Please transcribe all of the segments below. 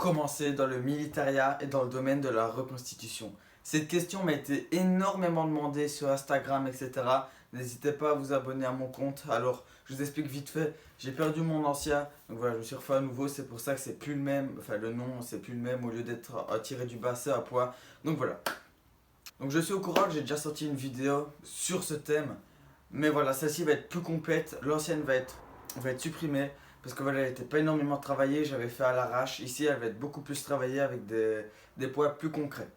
commencer dans le militaria et dans le domaine de la reconstitution? Cette question m'a été énormément demandée sur Instagram, etc. N'hésitez pas à vous abonner à mon compte. Alors, je vous explique vite fait. J'ai perdu mon ancien, donc voilà, je me suis refait à nouveau. C'est pour ça que c'est plus le même. Enfin, le nom, c'est plus le même. Au lieu d'être à tirer du basset à poids. Donc voilà. Donc je suis au courant que j'ai déjà sorti une vidéo sur ce thème. Mais voilà, celle-ci va être plus complète. L'ancienne va être supprimée. Parce que voilà, elle n'était pas énormément travaillée. J'avais fait à l'arrache. Ici, elle va être beaucoup plus travaillée avec des poids plus concrets.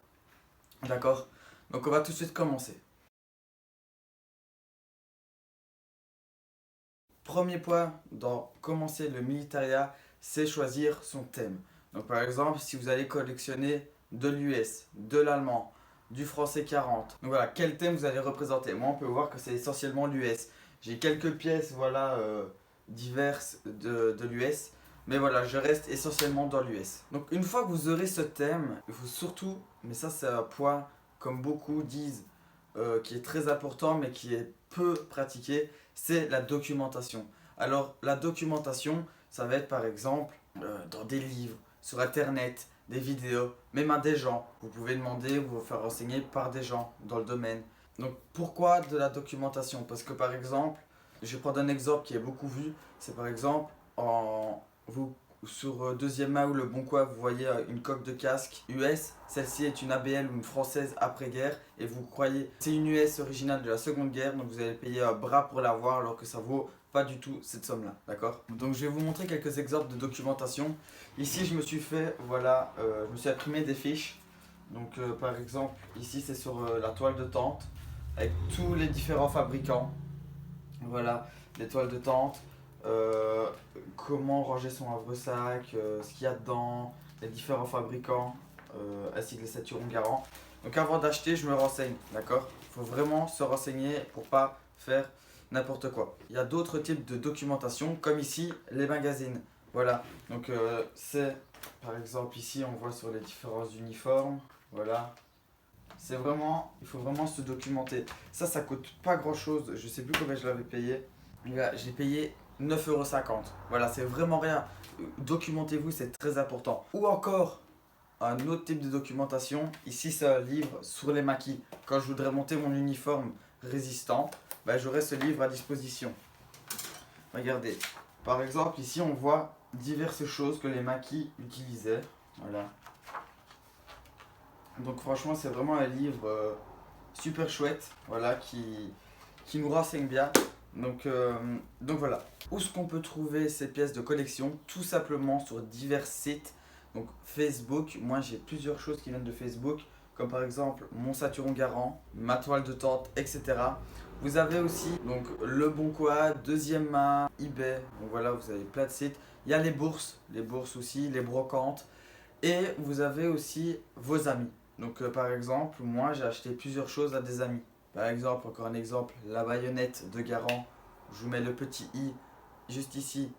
D'accord? Donc on va tout de suite commencer. Premier point dans commencer le militaria, c'est choisir son thème. Donc par exemple, si vous allez collectionner de l'US, de l'allemand, du français 40. Donc voilà, quel thème vous allez représenter? Moi, on peut voir que c'est essentiellement l'US. J'ai quelques pièces, voilà, diverses de l'US. Mais voilà, je reste essentiellement dans l'US. Donc une fois que vous aurez ce thème, il faut surtout, mais ça c'est un point, comme beaucoup disent, qui est très important mais qui est peu pratiqué, c'est la documentation. Alors la documentation, ça va être par exemple dans des livres, sur internet, des vidéos, même à des gens. Vous pouvez demander ou vous faire renseigner par des gens dans le domaine. Donc pourquoi de la documentation? Parce que par exemple, je vais prendre un exemple qui est beaucoup vu, c'est par exemple vous, sur deuxième main ou le bon coin, vous voyez une coque de casque US. Celle-ci est une ABL ou une française après-guerre. Et vous croyez, c'est une US originale de la seconde guerre. Donc vous allez payer un bras pour l'avoir alors que ça vaut pas du tout cette somme-là. D'accord? Donc je vais vous montrer quelques exemples de documentation. Ici, je me suis fait, voilà, je me suis imprimé des fiches. Donc par exemple, ici c'est sur la toile de tente avec tous les différents fabricants. Voilà, les toiles de tente, euh, comment ranger son havre-sac, ce qu'il y a dedans, les différents fabricants, ainsi que les saturons garants. Donc avant d'acheter, je me renseigne, d'accord? Il faut vraiment se renseigner pour pas faire n'importe quoi. Il y a d'autres types de documentation, comme ici, les magazines. Voilà, donc c'est, par exemple, ici, on voit sur les différents uniformes, voilà. C'est vraiment, il faut vraiment se documenter. Ça coûte pas grand chose. Je sais plus combien je l'avais payé. J'ai payé 9,50 €. Voilà, c'est vraiment rien. Documentez-vous, c'est très important. Ou encore, un autre type de documentation. Ici, c'est un livre sur les maquis. Quand je voudrais monter mon uniforme résistant, bah, j'aurai ce livre à disposition. Regardez. Par exemple, ici, on voit diverses choses que les maquis utilisaient. Voilà. Donc franchement, c'est vraiment un livre super chouette, voilà, qui nous renseigne bien. Donc voilà. Où est-ce qu'on peut trouver ces pièces de collection? Tout simplement sur divers sites. Donc Facebook, moi j'ai plusieurs choses qui viennent de Facebook, comme par exemple mon Saturon Garant, ma toile de tente, etc. Vous avez aussi donc Le Bon Coin, Deuxième Main, eBay. Donc voilà, vous avez plein de sites. Il y a les bourses aussi, les brocantes. Et vous avez aussi vos amis. Donc par exemple, moi j'ai acheté plusieurs choses à des amis. Par exemple, encore un exemple, la baïonnette de Garand. Je vous mets le petit i juste ici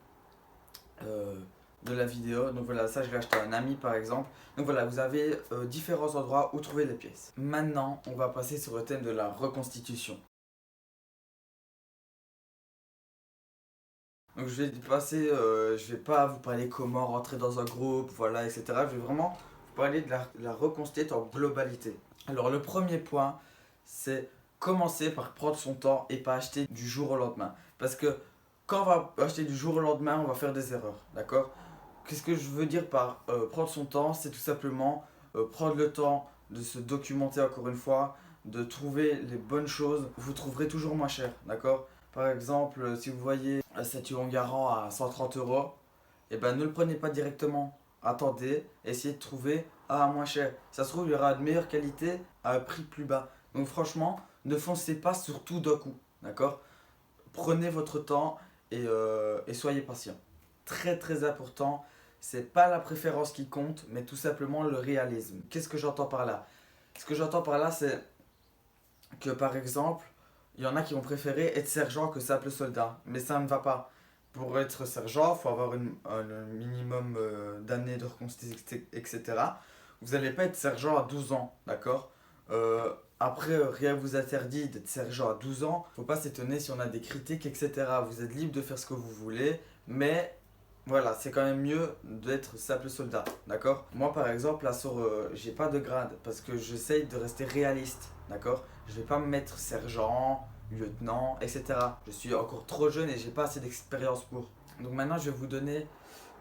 euh, de la vidéo. Donc voilà, ça je l'ai acheté à un ami par exemple. Donc voilà, vous avez différents endroits où trouver les pièces. Maintenant, on va passer sur le thème de la reconstitution. Donc je vais passer, je vais pas vous parler comment rentrer dans un groupe, voilà, etc. Je vais vraiment vous parler de la reconstitution en globalité. Alors le premier point, c'est commencer par prendre son temps et pas acheter du jour au lendemain. Parce que quand on va acheter du jour au lendemain, on va faire des erreurs, d'accord? Qu'est-ce que je veux dire par prendre son temps? C'est tout simplement prendre le temps de se documenter encore une fois, de trouver les bonnes choses. Vous trouverez toujours moins cher, d'accord? Par exemple, si vous voyez un Saturn Garant à 130 €, et ben ne le prenez pas directement. Attendez, essayez de trouver à moins cher. Ça se trouve, il y aura de meilleure qualité à un prix plus bas. Donc franchement, ne foncez pas sur tout d'un coup, d'accord? Prenez votre temps et soyez patient. Très très important, c'est pas la préférence qui compte, mais tout simplement le réalisme. Qu'est-ce que j'entends par là? Ce que j'entends par là, c'est que par exemple, il y en a qui ont préféré être sergent que simple soldat, mais ça ne va pas. Pour être sergent, il faut avoir un minimum d'années de reconstitution, etc. Vous n'allez pas être sergent à 12 ans, d'accord? Après, rien ne vous interdit d'être sergent à 12 ans. Faut pas s'étonner si on a des critiques, etc. Vous êtes libre de faire ce que vous voulez, mais Voilà, c'est quand même mieux d'être simple soldat, d'accord? Moi par exemple, là sur, j'ai pas de grade parce que j'essaye de rester réaliste, d'accord? Je vais pas me mettre sergent, lieutenant, etc. Je suis encore trop jeune et j'ai pas assez d'expérience pour. Donc maintenant, je vais vous donner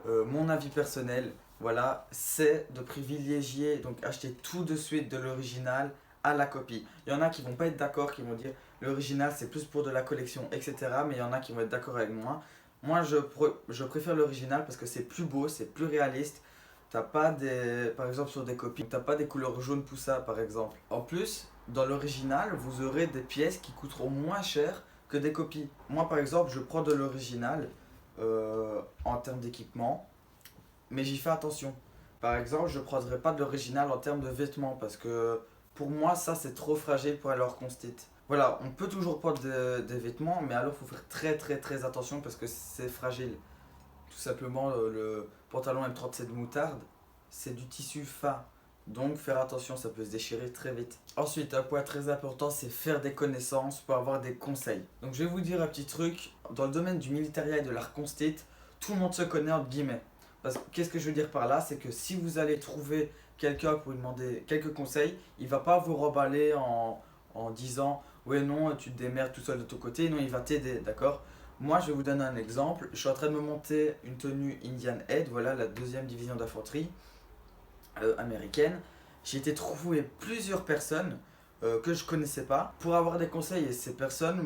mon avis personnel. Voilà, c'est de privilégier, donc acheter tout de suite de l'original à la copie. Il y en a qui vont pas être d'accord, qui vont dire l'original c'est plus pour de la collection, etc. Mais il y en a qui vont être d'accord avec moi. Moi, je préfère l'original parce que c'est plus beau, c'est plus réaliste. T'as pas des. Par exemple, sur des copies, t'as pas des couleurs jaune poussa, par exemple. En plus, dans l'original, vous aurez des pièces qui coûteront moins cher que des copies. Moi, par exemple, je prends de l'original en termes d'équipement, mais j'y fais attention. Par exemple, je ne prendrai pas de l'original en termes de vêtements parce que pour moi, ça c'est trop fragile pour aller hors constite. Voilà, on peut toujours prendre des vêtements, mais alors il faut faire très très très attention parce que c'est fragile. Tout simplement, le pantalon M37 moutarde, c'est du tissu fin. Donc faire attention, ça peut se déchirer très vite. Ensuite, un point très important, c'est faire des connaissances pour avoir des conseils. Donc je vais vous dire un petit truc. Dans le domaine du militaria et de l'art constit, tout le monde se connaît entre guillemets. Parce que qu'est-ce que je veux dire par là? C'est que si vous allez trouver quelqu'un pour lui demander quelques conseils, il va pas vous remballer en disant ouais non, tu te démerdes tout seul de ton côté. Non, il va t'aider, d'accord? Moi, je vais vous donner un exemple. Je suis en train de me monter une tenue Indian Head, voilà la deuxième division d'infanterie américaine. J'ai été trouver plusieurs personnes que je connaissais pas pour avoir des conseils et ces personnes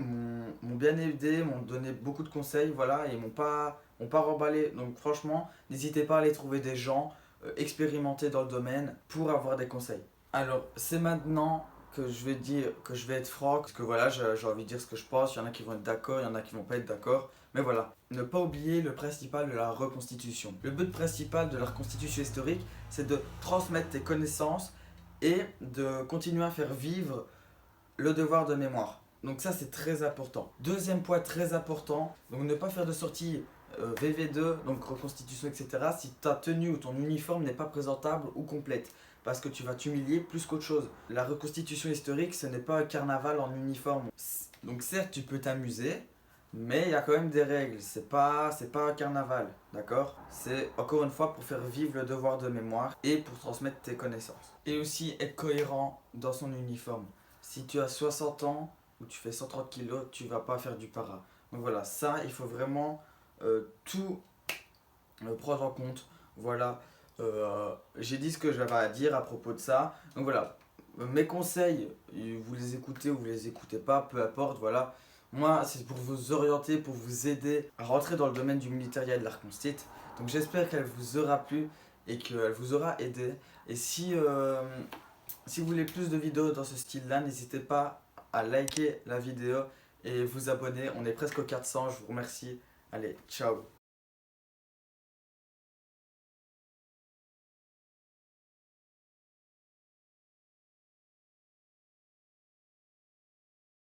m'ont bien aidé, m'ont donné beaucoup de conseils, voilà, et m'ont pas remballé. Donc franchement, n'hésitez pas à aller trouver des gens expérimentés dans le domaine pour avoir des conseils. Alors, c'est maintenant que je vais dire que je vais être franc, parce que voilà, j'ai envie de dire ce que je pense. Il y en a qui vont être d'accord, il y en a qui vont pas être d'accord. Mais voilà, ne pas oublier le principal de la reconstitution. Le but principal de la reconstitution historique, c'est de transmettre tes connaissances et de continuer à faire vivre le devoir de mémoire. Donc ça, c'est très important. Deuxième point très important, donc ne pas faire de sortie VV2, donc reconstitution, etc. si ta tenue ou ton uniforme n'est pas présentable ou complète. Parce que tu vas t'humilier plus qu'autre chose. La reconstitution historique, ce n'est pas un carnaval en uniforme. Donc certes, tu peux t'amuser, mais il y a quand même des règles. C'est pas un carnaval, d'accord? C'est encore une fois pour faire vivre le devoir de mémoire et pour transmettre tes connaissances. Et aussi être cohérent dans son uniforme. Si tu as 60 ans ou tu fais 130 kilos, tu vas pas faire du para. Donc voilà, ça, il faut vraiment tout prendre en compte. Voilà, j'ai dit ce que j'avais à dire à propos de ça. Donc voilà, mes conseils, vous les écoutez ou vous les écoutez pas, peu importe, voilà. Moi, c'est pour vous orienter, pour vous aider à rentrer dans le domaine du militaria et de l'art constit. Donc j'espère qu'elle vous aura plu et qu'elle vous aura aidé. Et si vous voulez plus de vidéos dans ce style-là, n'hésitez pas à liker la vidéo et vous abonner. On est presque aux 400, je vous remercie. Allez, ciao!